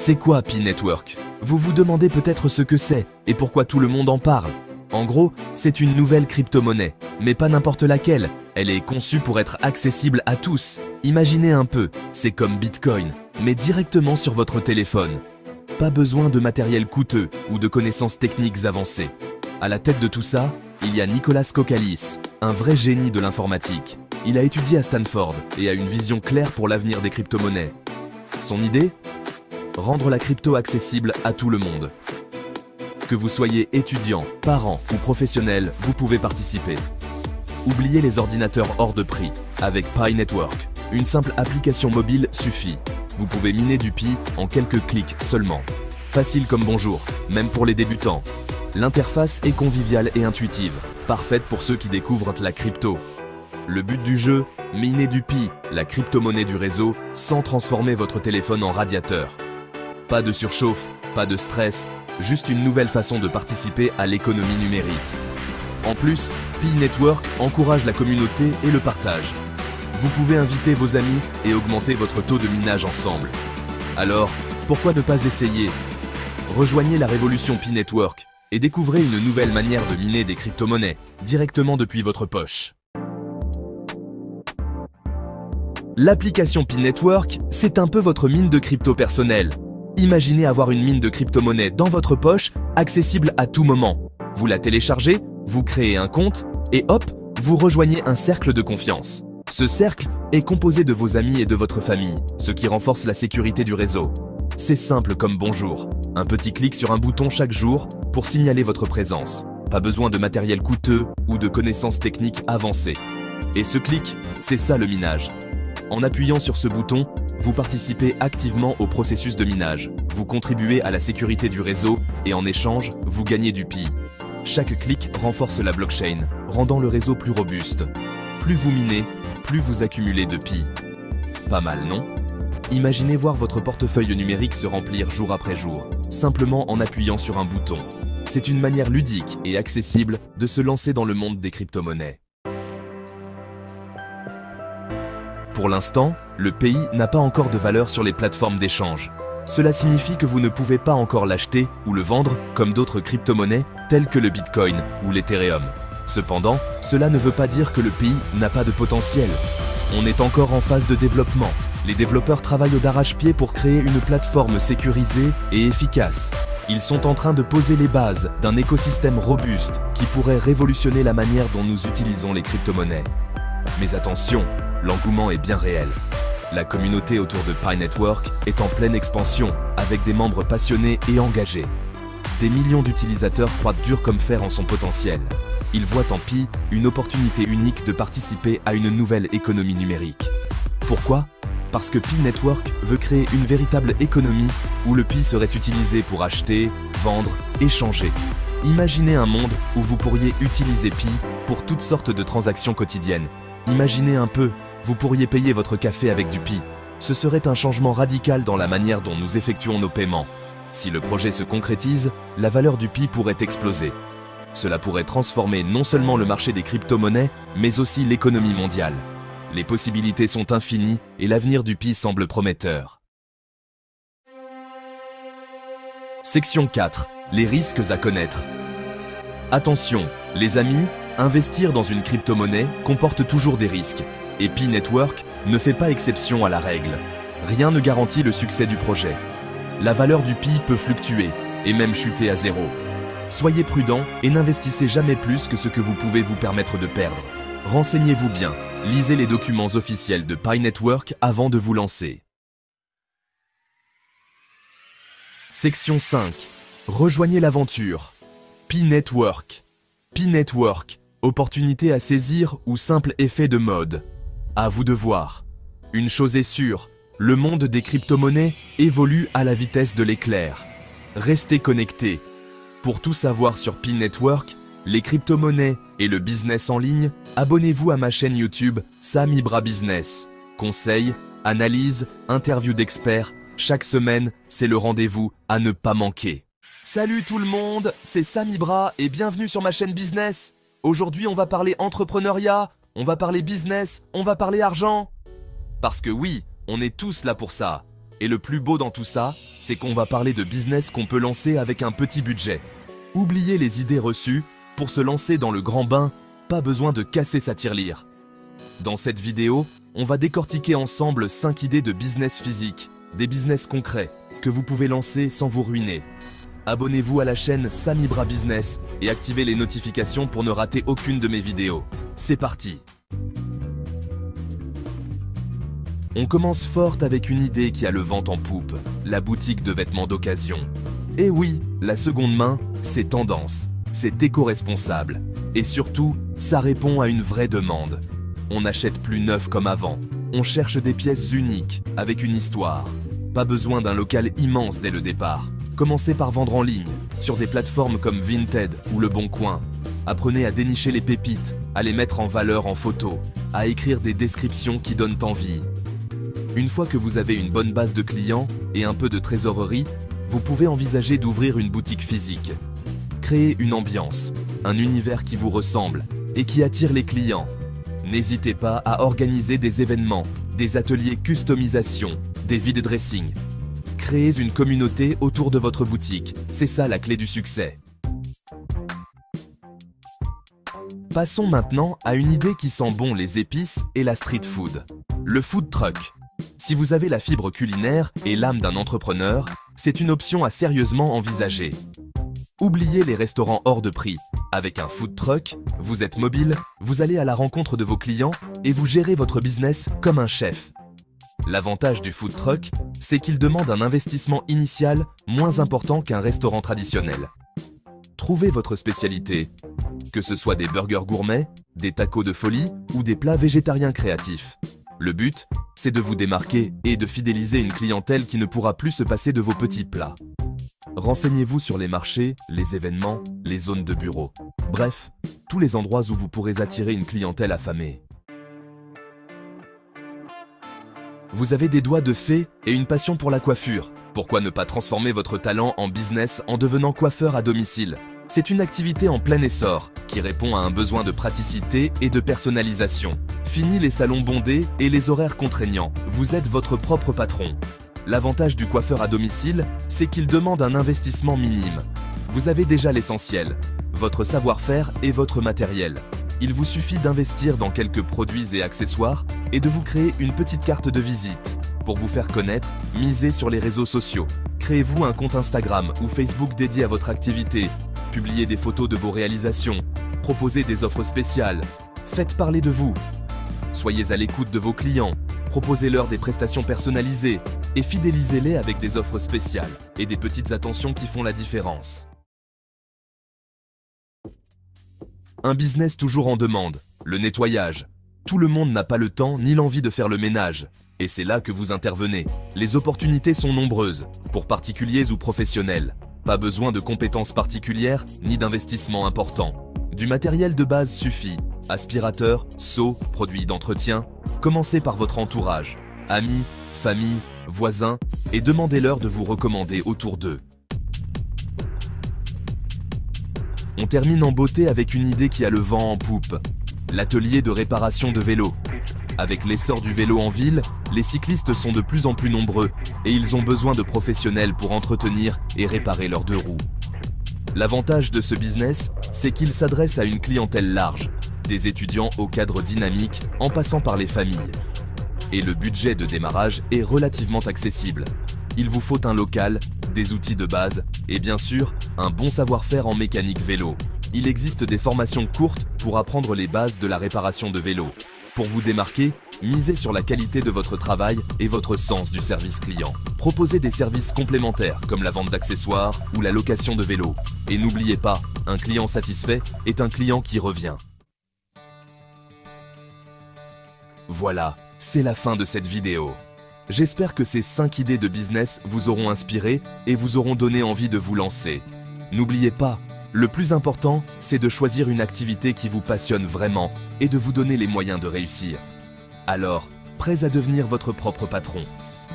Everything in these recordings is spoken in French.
C'est quoi Pi Network? Vous vous demandez peut-être ce que c'est et pourquoi tout le monde en parle. En gros, c'est une nouvelle crypto-monnaie, mais pas n'importe laquelle. Elle est conçue pour être accessible à tous. Imaginez un peu, c'est comme Bitcoin, mais directement sur votre téléphone. Pas besoin de matériel coûteux ou de connaissances techniques avancées. À la tête de tout ça, il y a Nicolas Kokkalis, un vrai génie de l'informatique. Il a étudié à Stanford et a une vision claire pour l'avenir des crypto-monnaies. Son idée? Rendre la crypto accessible à tout le monde. Que vous soyez étudiant, parent ou professionnel, vous pouvez participer. Oubliez les ordinateurs hors de prix. Avec Pi Network, une simple application mobile suffit. Vous pouvez miner du Pi en quelques clics seulement. Facile comme bonjour, même pour les débutants. L'interface est conviviale et intuitive, parfaite pour ceux qui découvrent la crypto. Le but du jeu, miner du Pi, la crypto-monnaie du réseau, sans transformer votre téléphone en radiateur. Pas de surchauffe, pas de stress, juste une nouvelle façon de participer à l'économie numérique. En plus, Pi Network encourage la communauté et le partage. Vous pouvez inviter vos amis et augmenter votre taux de minage ensemble. Alors, pourquoi ne pas essayer? Rejoignez la révolution Pi Network et découvrez une nouvelle manière de miner des crypto-monnaies directement depuis votre poche. L'application Pi Network, c'est un peu votre mine de crypto personnelle. Imaginez avoir une mine de crypto-monnaie dans votre poche, accessible à tout moment. Vous la téléchargez, vous créez un compte, et hop, vous rejoignez un cercle de confiance. Ce cercle est composé de vos amis et de votre famille, ce qui renforce la sécurité du réseau. C'est simple comme bonjour. Un petit clic sur un bouton chaque jour pour signaler votre présence. Pas besoin de matériel coûteux ou de connaissances techniques avancées. Et ce clic, c'est ça le minage. En appuyant sur ce bouton, vous participez activement au processus de minage. Vous contribuez à la sécurité du réseau et en échange, vous gagnez du Pi. Chaque clic renforce la blockchain, rendant le réseau plus robuste. Plus vous minez, plus vous accumulez de Pi. Pas mal, non? Imaginez voir votre portefeuille numérique se remplir jour après jour, simplement en appuyant sur un bouton. C'est une manière ludique et accessible de se lancer dans le monde des crypto-monnaies. Pour l'instant, le Pi n'a pas encore de valeur sur les plateformes d'échange. Cela signifie que vous ne pouvez pas encore l'acheter ou le vendre comme d'autres crypto-monnaies telles que le Bitcoin ou l'Ethereum. Cependant, cela ne veut pas dire que le Pi n'a pas de potentiel. On est encore en phase de développement. Les développeurs travaillent d'arrache-pied pour créer une plateforme sécurisée et efficace. Ils sont en train de poser les bases d'un écosystème robuste qui pourrait révolutionner la manière dont nous utilisons les crypto-monnaies. Mais attention, l'engouement est bien réel. La communauté autour de Pi Network est en pleine expansion, avec des membres passionnés et engagés. Des millions d'utilisateurs croient dur comme fer en son potentiel. Ils voient en Pi une opportunité unique de participer à une nouvelle économie numérique. Pourquoi? Parce que Pi Network veut créer une véritable économie où le Pi serait utilisé pour acheter, vendre, échanger. Imaginez un monde où vous pourriez utiliser Pi pour toutes sortes de transactions quotidiennes. Imaginez un peu, vous pourriez payer votre café avec du Pi. Ce serait un changement radical dans la manière dont nous effectuons nos paiements. Si le projet se concrétise, la valeur du Pi pourrait exploser. Cela pourrait transformer non seulement le marché des crypto-monnaies, mais aussi l'économie mondiale. Les possibilités sont infinies et l'avenir du Pi semble prometteur. Section 4. Les risques à connaître. Attention, les amis, investir dans une crypto-monnaie comporte toujours des risques, et Pi Network ne fait pas exception à la règle. Rien ne garantit le succès du projet. La valeur du Pi peut fluctuer, et même chuter à zéro. Soyez prudent et n'investissez jamais plus que ce que vous pouvez vous permettre de perdre. Renseignez-vous bien, lisez les documents officiels de Pi Network avant de vous lancer. Section 5. Rejoignez l'aventure. Pi Network. Pi Network. Opportunité à saisir ou simple effet de mode? À vous de voir. Une chose est sûre, le monde des crypto-monnaies évolue à la vitesse de l'éclair. Restez connectés. Pour tout savoir sur Pi Network, les crypto-monnaies et le business en ligne, abonnez-vous à ma chaîne YouTube Samibra Business. Conseils, analyses, interviews d'experts, chaque semaine, c'est le rendez-vous à ne pas manquer. Salut tout le monde, c'est Samibra et bienvenue sur ma chaîne Business. Aujourd'hui, on va parler entrepreneuriat, on va parler business, on va parler argent. Parce que oui, on est tous là pour ça. Et le plus beau dans tout ça, c'est qu'on va parler de business qu'on peut lancer avec un petit budget. Oubliez les idées reçues, pour se lancer dans le grand bain, pas besoin de casser sa tirelire. Dans cette vidéo, on va décortiquer ensemble 5 idées de business physique, des business concrets, que vous pouvez lancer sans vous ruiner. Abonnez-vous à la chaîne Samibra Business et activez les notifications pour ne rater aucune de mes vidéos. C'est parti! On commence fort avec une idée qui a le vent en poupe, la boutique de vêtements d'occasion. Et oui, la seconde main, c'est tendance, c'est éco-responsable. Et surtout, ça répond à une vraie demande. On n'achète plus neuf comme avant, on cherche des pièces uniques, avec une histoire. Pas besoin d'un local immense dès le départ. Commencez par vendre en ligne, sur des plateformes comme Vinted ou Le Bon Coin. Apprenez à dénicher les pépites, à les mettre en valeur en photo, à écrire des descriptions qui donnent envie. Une fois que vous avez une bonne base de clients et un peu de trésorerie, vous pouvez envisager d'ouvrir une boutique physique. Créez une ambiance, un univers qui vous ressemble et qui attire les clients. N'hésitez pas à organiser des événements, des ateliers customisation, des vide dressing. Créez une communauté autour de votre boutique, c'est ça la clé du succès. Passons maintenant à une idée qui sent bon les épices et la street food, le food truck. Si vous avez la fibre culinaire et l'âme d'un entrepreneur, c'est une option à sérieusement envisager. Oubliez les restaurants hors de prix. Avec un food truck, vous êtes mobile, vous allez à la rencontre de vos clients et vous gérez votre business comme un chef. L'avantage du food truck, c'est qu'il demande un investissement initial moins important qu'un restaurant traditionnel. Trouvez votre spécialité, que ce soit des burgers gourmets, des tacos de folie ou des plats végétariens créatifs. Le but, c'est de vous démarquer et de fidéliser une clientèle qui ne pourra plus se passer de vos petits plats. Renseignez-vous sur les marchés, les événements, les zones de bureau. Bref, tous les endroits où vous pourrez attirer une clientèle affamée. Vous avez des doigts de fée et une passion pour la coiffure. Pourquoi ne pas transformer votre talent en business en devenant coiffeur à domicile? C'est une activité en plein essor, qui répond à un besoin de praticité et de personnalisation. Fini les salons bondés et les horaires contraignants, vous êtes votre propre patron. L'avantage du coiffeur à domicile, c'est qu'il demande un investissement minime. Vous avez déjà l'essentiel, votre savoir-faire et votre matériel. Il vous suffit d'investir dans quelques produits et accessoires et de vous créer une petite carte de visite. Pour vous faire connaître, misez sur les réseaux sociaux. Créez-vous un compte Instagram ou Facebook dédié à votre activité. Publiez des photos de vos réalisations. Proposez des offres spéciales. Faites parler de vous. Soyez à l'écoute de vos clients. Proposez-leur des prestations personnalisées et fidélisez-les avec des offres spéciales et des petites attentions qui font la différence. Un business toujours en demande, le nettoyage. Tout le monde n'a pas le temps ni l'envie de faire le ménage. Et c'est là que vous intervenez. Les opportunités sont nombreuses, pour particuliers ou professionnels. Pas besoin de compétences particulières ni d'investissements importants. Du matériel de base suffit. Aspirateur, seau, produits d'entretien. Commencez par votre entourage. Amis, famille, voisins, et demandez-leur de vous recommander autour d'eux. On termine en beauté avec une idée qui a le vent en poupe. L'atelier de réparation de vélos. Avec l'essor du vélo en ville, les cyclistes sont de plus en plus nombreux et ils ont besoin de professionnels pour entretenir et réparer leurs deux roues. L'avantage de ce business, c'est qu'il s'adresse à une clientèle large, des étudiants au cadre dynamique en passant par les familles. Et le budget de démarrage est relativement accessible. Il vous faut un local, des outils de base et bien sûr, un bon savoir-faire en mécanique vélo. Il existe des formations courtes pour apprendre les bases de la réparation de vélo. Pour vous démarquer, misez sur la qualité de votre travail et votre sens du service client. Proposez des services complémentaires comme la vente d'accessoires ou la location de vélos. Et n'oubliez pas, un client satisfait est un client qui revient. Voilà, c'est la fin de cette vidéo. J'espère que ces 5 idées de business vous auront inspiré et vous auront donné envie de vous lancer. N'oubliez pas, le plus important, c'est de choisir une activité qui vous passionne vraiment et de vous donner les moyens de réussir. Alors, prêts à devenir votre propre patron?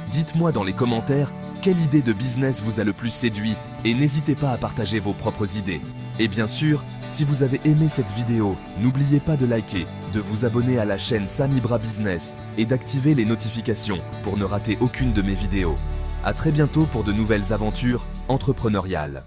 Dites-moi dans les commentaires quelle idée de business vous a le plus séduit et n'hésitez pas à partager vos propres idées. Et bien sûr, si vous avez aimé cette vidéo, n'oubliez pas de liker, de vous abonner à la chaîne Samibra Business et d'activer les notifications pour ne rater aucune de mes vidéos. À très bientôt pour de nouvelles aventures entrepreneuriales.